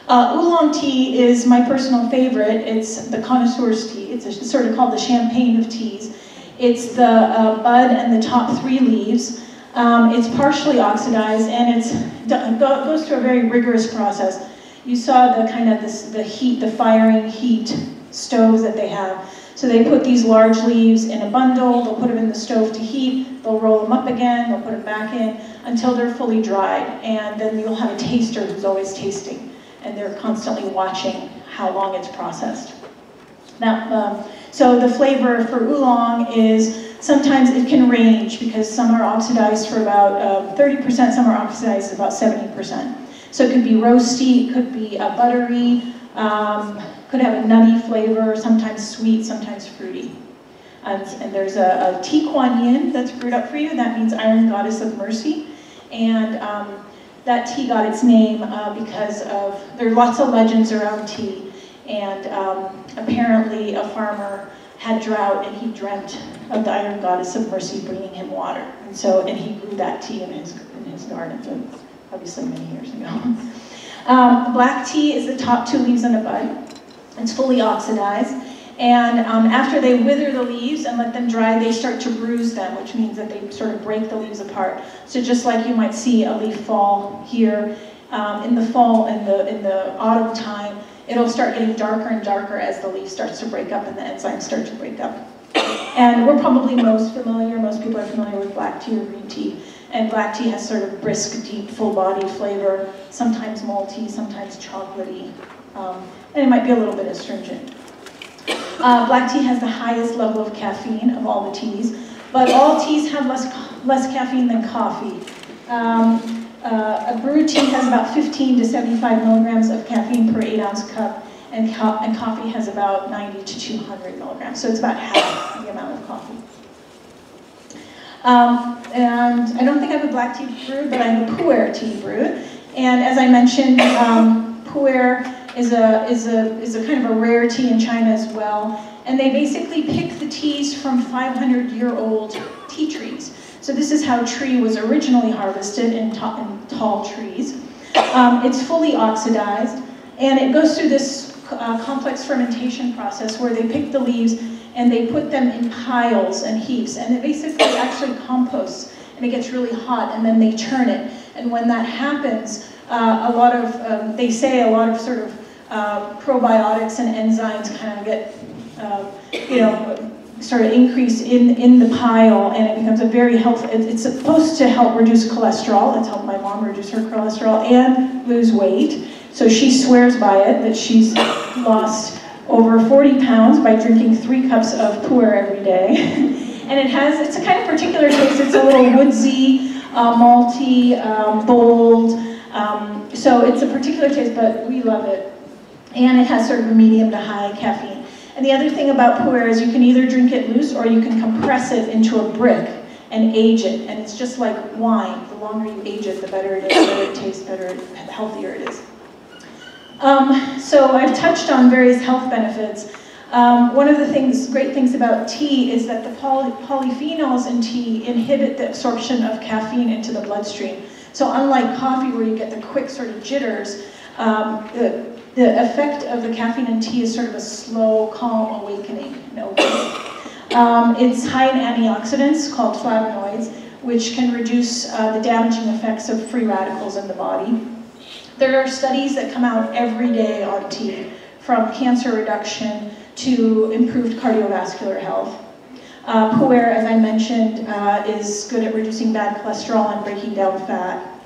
Oolong tea is my personal favorite. It's the connoisseur's tea. It's sort of called the champagne of teas. It's the bud and the top 3 leaves. It's partially oxidized, and it goes through a very rigorous process. You saw the kind of the heat, the firing heat stoves that they have. So they put these large leaves in a bundle, they'll put them in the stove to heat, they'll roll them up again, they'll put them back in until they're fully dried. And then you'll have a taster who's always tasting, and they're constantly watching how long it's processed. Now, so the flavor for oolong is, sometimes it can range because some are oxidized for about 30%, some are oxidized about 70%. So it could be roasty, it could be buttery, could have a nutty flavor, sometimes sweet, sometimes fruity. And there's a tea Kuan Yin that's brewed up for you. That means Iron Goddess of Mercy. And that tea got its name because there are lots of legends around tea. And apparently a farmer had drought and he dreamt of the Iron Goddess of Mercy bringing him water. And he grew that tea in his garden, so obviously many years ago. Black tea is the top 2 leaves in a bud. It's fully oxidized, And after they wither the leaves and let them dry, they start to bruise them, which means that they sort of break the leaves apart. So just like you might see a leaf fall here, in the fall, in the autumn time, it'll start getting darker and darker as the leaf starts to break up and the enzymes start to break up. And we're probably most people are familiar with black tea or green tea. And black tea has sort of brisk, deep, full-body flavor, sometimes malty, sometimes chocolatey, and it might be a little bit astringent. Black tea has the highest level of caffeine of all the teas, but all teas have less caffeine than coffee. A brewed tea has about 15 to 75 milligrams of caffeine per 8-ounce cup, and coffee has about 90 to 200 milligrams, so it's about half the amount of coffee. And I don't think I have a black tea brewed, but I have a pu'er tea brewed. And as I mentioned, pu'er is a kind of a rare tea in China as well. And they basically pick the teas from 500-year-old tea trees. So this is how tree was originally harvested in tall trees. It's fully oxidized, and it goes through this complex fermentation process where they pick the leaves and they put them in piles and heaps, and it basically actually composts, and it gets really hot, and then they churn it. And when that happens, they say a lot of sort of probiotics and enzymes kind of get, sort of increase in the pile, and it becomes a very healthy, it's supposed to help reduce cholesterol. It's helped my mom reduce her cholesterol and lose weight. So she swears by it, that she's lost over 40 pounds by drinking 3 cups of pu'er every day. And it's a kind of particular taste. It's a little woodsy, malty, bold. So it's a particular taste, but we love it. And it has sort of a medium to high caffeine. And the other thing about pu'er is you can either drink it loose or you can compress it into a brick and age it. And it's just like wine. The longer you age it, the better it is, the better it tastes, better, the healthier it is. So I've touched on various health benefits. One of the great things about tea is that the polyphenols in tea inhibit the absorption of caffeine into the bloodstream. So unlike coffee where you get the quick sort of jitters, the effect of the caffeine in tea is sort of a slow, calm awakening. It's high in antioxidants called flavonoids, which can reduce the damaging effects of free radicals in the body. There are studies that come out every day on tea, from cancer reduction to improved cardiovascular health. Pu'er, as I mentioned, is good at reducing bad cholesterol and breaking down fat.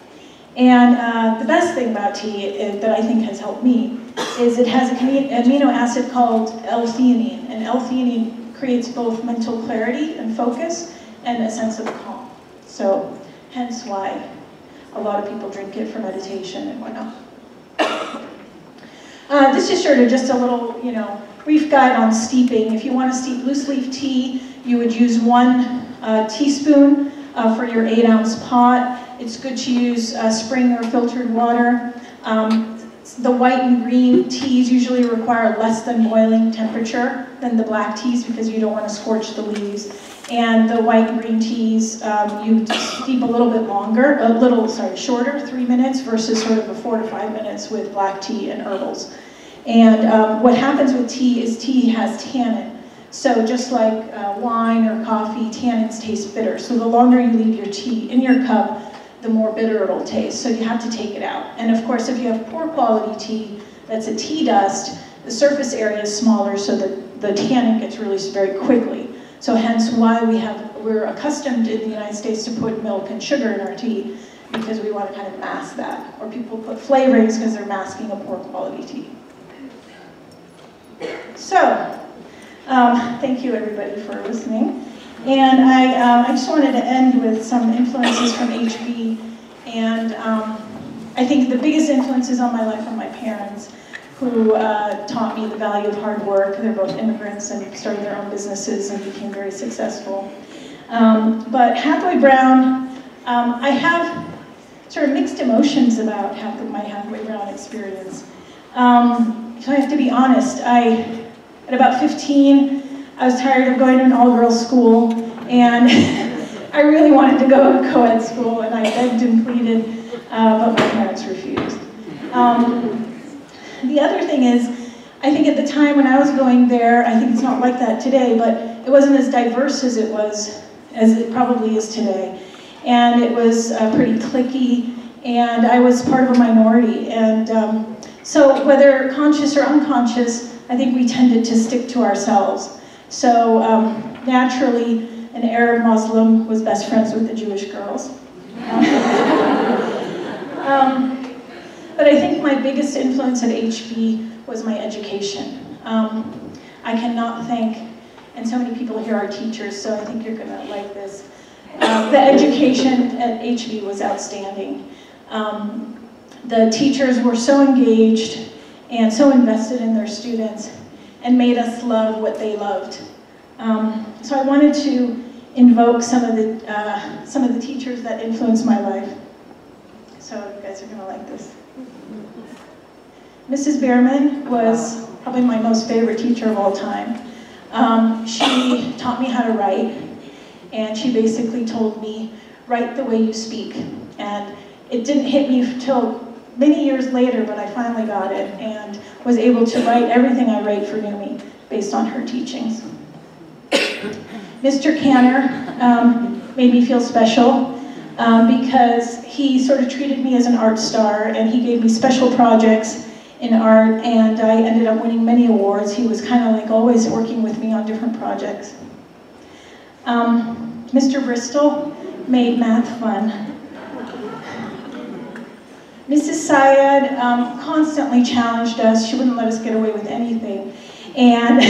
And the best thing about tea that I think has helped me is it has an amino acid called L-theanine, and L-theanine creates both mental clarity and focus and a sense of calm. So hence why a lot of people drink it for meditation and whatnot. This is sort of just a little, brief guide on steeping. If you want to steep loose leaf tea, you would use 1 teaspoon for your 8-ounce pot. It's good to use spring or filtered water. The white and green teas usually require less than boiling temperature than the black teas because you don't want to scorch the leaves. And the white and green teas, you steep a little bit longer, shorter, 3 minutes versus sort of the 4 to 5 minutes with black tea and herbals. And what happens with tea is tea has tannin. So just like wine or coffee, tannins taste bitter. So the longer you leave your tea in your cup, the more bitter it'll taste. So you have to take it out. And of course, if you have poor quality tea that's a tea dust, the surface area is smaller so that the tannin gets released very quickly. So hence why we're accustomed in the United States to put milk and sugar in our tea, because we want to kind of mask that. Or people put flavorings because they're masking a poor quality tea. So, thank you everybody for listening. And I just wanted to end with some influences from HB. And I think the biggest influences on my life are my parents, who taught me the value of hard work. They're both immigrants and started their own businesses and became very successful. But Hathaway Brown, I have sort of mixed emotions about my Hathaway Brown experience. So I have to be honest, at about 15, I was tired of going to an all-girls school, and I really wanted to go to co-ed school, and I begged and pleaded, but my parents refused. The other thing is, I think at the time when I was going there, I think it's not like that today, but it wasn't as diverse as it probably is today. And it was pretty cliquey, and I was part of a minority. And so whether conscious or unconscious, I think we tended to stick to ourselves. So naturally, an Arab Muslim was best friends with the Jewish girls. But I think my biggest influence at HB was my education. I cannot thank, and so many people here are teachers, so I think you're gonna like this. The education at HB was outstanding. The teachers were so engaged and so invested in their students and made us love what they loved. So I wanted to invoke some of the teachers that influenced my life. So you guys are gonna like this. Mrs. Behrman was probably my most favorite teacher of all time. She taught me how to write, and she basically told me, write the way you speak. And it didn't hit me until many years later, but I finally got it and was able to write everything I write for Numi based on her teachings. Mr. Canner made me feel special because he sort of treated me as an art star, and he gave me special projects in art, and I ended up winning many awards. He was kind of like always working with me on different projects. Mr. Bristol made math fun. Mrs. Syed constantly challenged us. She wouldn't let us get away with anything. And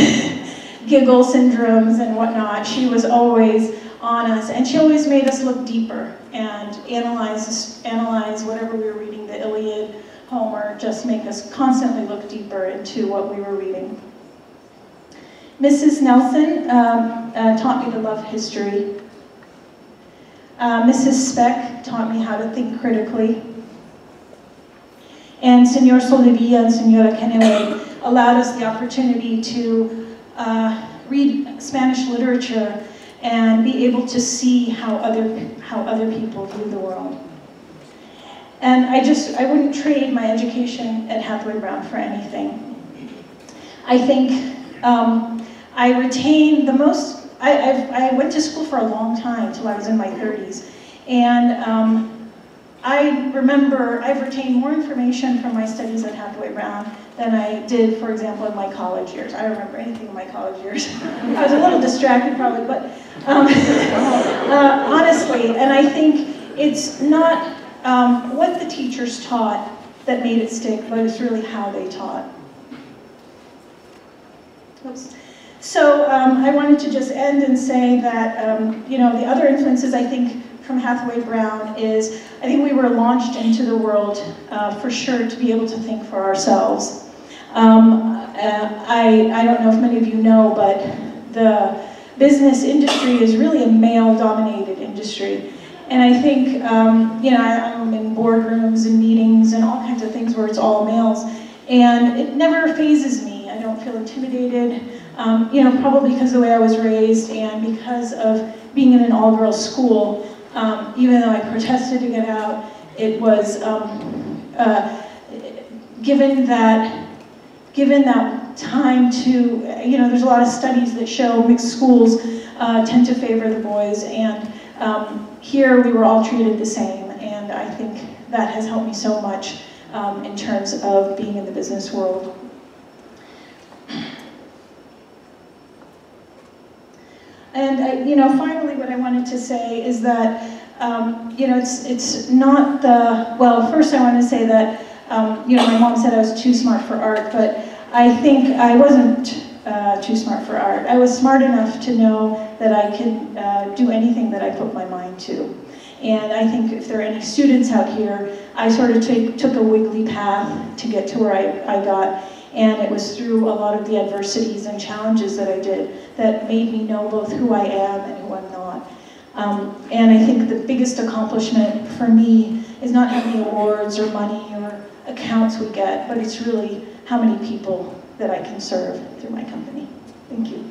giggle syndromes and whatnot. She was always on us, and she always made us look deeper and analyze whatever we were reading, the Iliad, Homer, just make us constantly look deeper into what we were reading. Mrs. Nelson taught me to love history. Mrs. Speck taught me how to think critically. And Senor Soldevilla and Senora Kennewe allowed us the opportunity to read Spanish literature and be able to see how other people view the world. And I wouldn't trade my education at Hathaway Brown for anything. I think I retained the most, I went to school for a long time, till I was in my 30s. And I remember I've retained more information from my studies at Hathaway Brown than I did, for example, in my college years. I don't remember anything in my college years. I was a little distracted probably, but honestly, and I think it's not what the teachers taught that made it stick, but it's really how they taught. Oops. So I wanted to just end and say that you know, the other influences I think from Hathaway Brown is I think we were launched into the world for sure to be able to think for ourselves. I don't know if many of you know, but the business industry is really a male-dominated industry. And I think, you know, I'm in boardrooms and meetings and all kinds of things where it's all males, and it never phases me. I don't feel intimidated, you know, probably because of the way I was raised and because of being in an all-girls school. Even though I protested to get out, it was given that time to, you know, there's a lot of studies that show mixed schools tend to favor the boys, and here we were all treated the same, and I think that has helped me so much in terms of being in the business world. And you know, finally, what I wanted to say is that you know, it's not the, well, first I want to say that you know, my mom said I was too smart for art, but I think I wasn't too smart for art. I was smart enough to know that I could do anything that I put my mind to. And I think if there are any students out here, I sort of took a wiggly path to get to where I got. And it was through a lot of the adversities and challenges that I did that made me know both who I am and who I'm not. And I think the biggest accomplishment for me is not how many awards or money or accounts we get, but it's really how many people that I can serve through my company. Thank you.